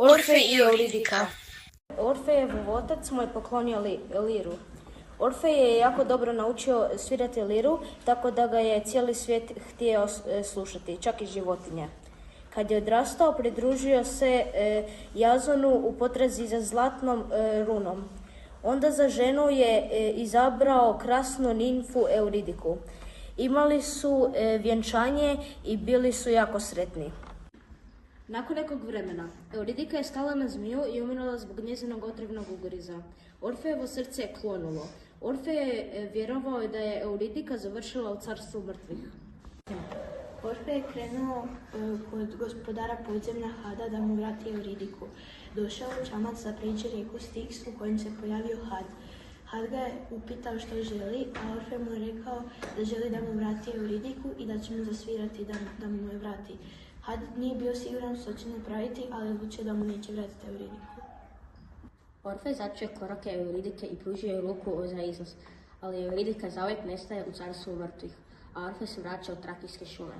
Orfej i Euridika. Orfejev otac mu je poklonio liru. Orfej je jako dobro naučio svirati liru, tako da ga je cijeli svijet htio slušati, čak i životinje. Kad je odrastao, pridružio se Jazonu u potrazi za zlatnom runom. Onda za ženu je izabrao krasnu nimfu Euridiku. Imali su vjenčanje i bili su jako sretni. Nakon nekog vremena, Euridika je stala na zmiju i umirala zbog njezinog otrovnog ugriza. Orfejevo srce je klonulo. Orfej je vjerovao da je Euridika završila u carstvu mrtvih. Orfej je krenuo kod gospodara podzemlja Hada da mu vrati Euridiku. Došao u čamac da prijeđe rijeku Styx u kojem se pojavio Had. Had ga je upitao što želi, a Orfej mu je rekao da želi da mu vrati Euridiku i da će mu zasvirati da mu je vrati. Had nije bio siguran što će napraviti, ali odlučio da mu neće vratiti Euridiku. Orfej začuje korake Euridike i pružio je ruku za izlaz, ali Euridika zauvijek nestaje u carstvu mrtvih, a Orfej se vraća u Trakijske šume.